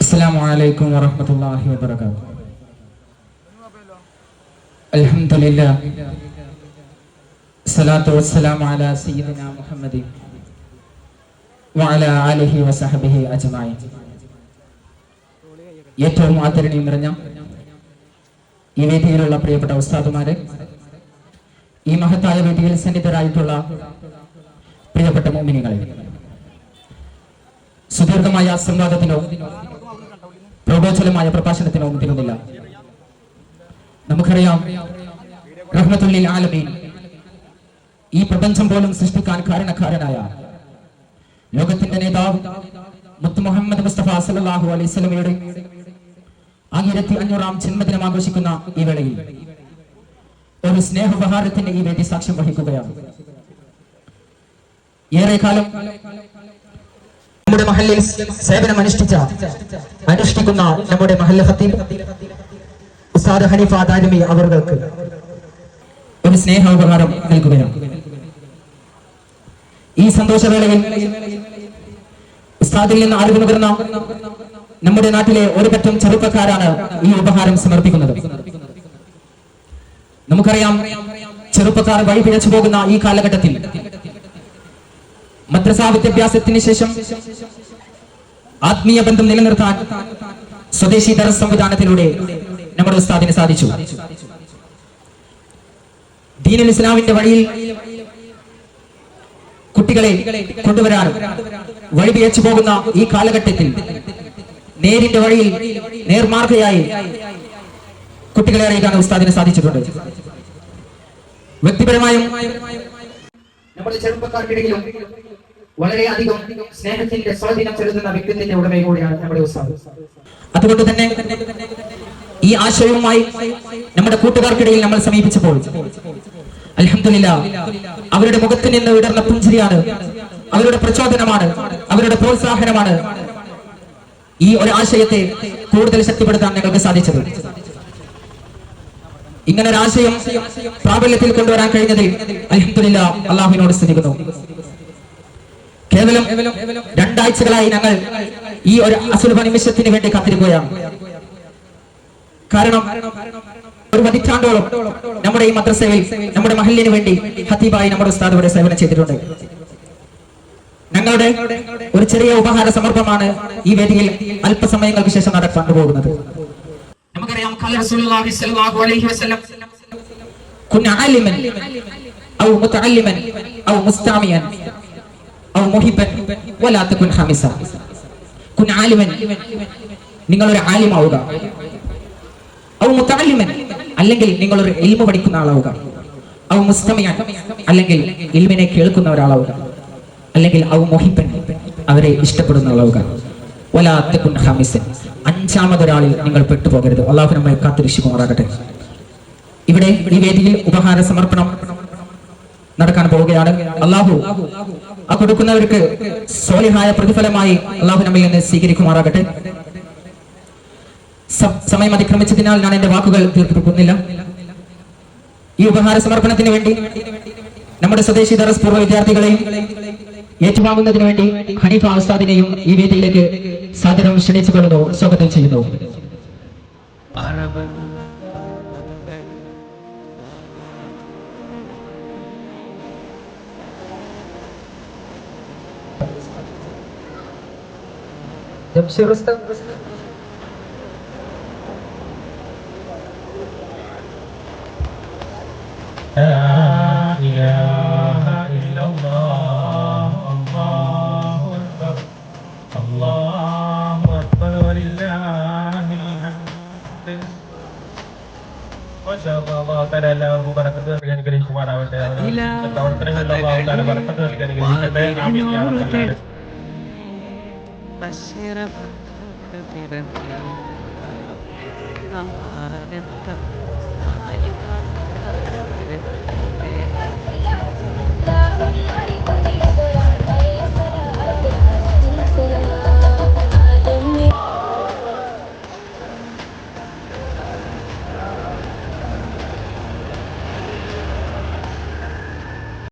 അസ്സലാമു അലൈക്കും വറഹ്മത്തുള്ളാഹി വബറകാതുഹു. അൽഹംദുലില്ലാഹ് സ്വലാത്തു വസ്സലാമു അലാ സയ്യിദിനാ മുഹമ്മദിൻ വഅലാ ആലിഹി വസഹബിഹി അജ്മഈൻ. ഏറ്റവും ആദരണീയം നിറഞ്ഞ ഈ വേദിയിലുള്ള പ്രിയപ്പെട്ട ഉസ്താദുമാരെ, ഈ മഹത്തായ വേദിയിൽ സന്നിധരായിട്ടുള്ള പ്രിയപ്പെട്ട മുഅ്മിനീങ്ങളെ, സുദീർഘമായ സംവാദത്തിനോ പ്രബോധനമായ പ്രഭാഷണത്തിനോ മുതിരുന്നില്ല. നമുക്കറിയാം, റഹ്മത്തുൽ ലിൽ ആലമീൻ, ഈ പ്രപഞ്ചം പോലും സൃഷ്ടിക്കാൻ കാരണക്കാരനായ ലോകത്തിന്റെ നേതാവ് മുത്ത് മുഹമ്മദ് മുസ്തഫ സല്ലല്ലാഹു അലൈഹി വസല്ലമയുടെ 1500-ാം ജന്മദിനം ആഘോഷിക്കുന്ന ഈ വേളയിൽ ഒരു സ്നേഹോപഹാരത്തിന്റെ ഈ വേദി സാക്ഷ്യം വഹിക്കുകയാണ്. ഏറെക്കാലം നമ്മുടെ മഹല്ലിൽ സേവനം അനുഷ്ഠിക്കുന്ന നമ്മുടെ മഹല്ല് ഖത്തീബ് ഉസ്താദ് ഹനീഫ ദാരിമി അവർക്ക് ഒരു സ്നേഹോപഹാരം നൽകുകയാണ്. ഈ സന്തോഷവേളയിൽ ഉസ്താദിൽ നിന്ന് അറിവ് നുകർന്ന നമ്മുടെ നാട്ടിലെ ഒരു പറ്റം ചെറുപ്പക്കാരാണ് ഈ ഉപഹാരം സമർപ്പിക്കുന്നത്. നമുക്കറിയാം, ചെറുപ്പക്കാർ വഴിപിഴച്ചു പോകുന്ന ഈ കാലഘട്ടത്തിൽ മദ്രസാ വിദ്യാഭ്യാസത്തിന് ശേഷം ആത്മീയ ബന്ധം നിലനിർത്താൻ സ്വദേശി ദർസ് സംവിധാനത്തിലൂടെ നമ്മുടെ ഉസ്താദിന് സാധിച്ചു. ദീനുൽ ഇസ്ലാമിന്റെ വഴിയിൽ കുട്ടികളെ കൊണ്ടുവരാനും വഴിപിഴച്ചു പോകുന്ന ഈ കാലഘട്ടത്തിൽ നേരിന്റെ വഴിയിൽ നേർമാർഗയായി കുട്ടികളെ അറിയിക്കാൻ ഉസ്താദിന് സാധിച്ചിട്ടുണ്ട്. വ്യക്തിപരമായും നമ്മുടെ ചെറുപ്പക്കാർക്കിടയിലും വളരെയധികം സ്നേഹത്തിന്റെ സ്വാധീനം ചെലുത്തുന്ന വ്യക്തിത്വത്തിന്റെ ഉടമയും കൂടിയാണ് നമ്മുടെ ഉസ്താദ്. അതുകൊണ്ട് തന്നെ ഈ ആശയവുമായി നമ്മുടെ കൂട്ടുകാർക്കിടയിൽ നമ്മൾ സമീപിച്ചപ്പോൾ അൽഹംദുലില്ലാഹ്, അവരുടെ മുഖത്ത് നിന്ന് വിടർന്ന പുഞ്ചിരിയാണ്, അവരുടെ പ്രചോദനമാണ്, അവരുടെ പ്രോത്സാഹനമാണ് ഈ ഒരു ആശയത്തെ കൂടുതൽ ശക്തിപ്പെടുത്താൻ ഞങ്ങൾക്ക് സാധിച്ചത്. ഇങ്ങനൊരു ആശയം പ്രാബല്യത്തിൽ കൊണ്ടുവരാൻ കഴിഞ്ഞതിൽ അൽഹംദുലില്ലാഹ് അല്ലാഹുവിനോട് സ്തുതിക്കുന്നു. കേവലം 2 ആഴ്ചകളായി ഞങ്ങൾ ഈ ഒരു അസുലഭ നിമിഷത്തിന് വേണ്ടി കാത്തിരിക്കുകയാണ്. കാരണം ഒരു പതിറ്റാണ്ടോളം നമ്മുടെ ഈ മദ്രസയിൽ നമ്മുടെ മഹല്ലിന് വേണ്ടി ഖത്തീബായി നമ്മുടെ ഉസ്താദ് ഇവിടെ സേവനം ചെയ്തിട്ടുണ്ട്. ഞങ്ങളുടെ ഒരു ചെറിയ ഉപഹാര സമർപ്പണമാണ് ഈ വേദിയിൽ അല്പസമയങ്ങൾക്ക് ശേഷം നടക്കാൻ പോകുന്നത്. നമുക്കറിയാം, റസൂലുള്ളാഹി സ്വല്ലല്ലാഹു അലൈഹി വസല്ലം കുൻ ആലിമൻ ഔ മുതഅല്ലിമൻ ഔ മുസ്തമിയൻ ഔ മുഹിബ്ബൻ വലാ തകുൻ ഖമിസ. കുൻ ആലിമൻ, നിങ്ങൾ ഒരു ആലിമാവുക. ഔ മുതഅല്ലിമൻ, അല്ലെങ്കിൽ നിങ്ങൾ ഒരു ഇൽമു പഠിക്കുന്ന ആളാവുക. ഔ മുസ്തമിയൻ, അല്ലെങ്കിൽ ഇൽമിനെ കേൾക്കുന്ന ഒരാളാവുക. അല്ലെങ്കിൽ ഔ മുഹിബ്ബൻ, അവരെ ഇഷ്ടപ്പെടുന്ന ആളാവുക. വലാ തകുൻ ഖമിസൻ, 5ാമതൊരാളിൽ നിങ്ങൾ പെട്ടുപോകരുത്. അല്ലാഹു നമ്മെ കാത്തുരക്ഷിക്കുമാറാകട്ടെ. ഇവിടെ ഈ വേദിയിൽ ഉപഹാര സമർപ്പണം നടക്കാൻ പോവുകയാണ്. അല്ലാഹു ആ കൊടുക്കുന്നവർക്ക് സ്വാലിഹായ പ്രതിഫലമായി അല്ലാഹു നമ്മിൽ നിന്ന് സ്വീകരിക്കുമാറാകട്ടെ. സമയം അതിക്രമിച്ചതിനാൽ ഞാൻ എന്റെ വാക്കുകൾ ദീർഘിപ്പിക്കുന്നില്ല. ഈ ഉപഹാര സമർപ്പണത്തിന് വേണ്ടി നമ്മുടെ സ്വദേശി ദർസ് പൂർവ്വ വിദ്യാർത്ഥികളെയും ഏറ്റുവാങ്ങുന്നതിന് വേണ്ടി ഹനീഫ ഉസ്താദിനെയും ഈ വേദിയിലേക്ക് സാദരം ക്ഷണിച്ചുകൊള്ളുന്നു, സ്വാഗതം ചെയ്യുന്നു.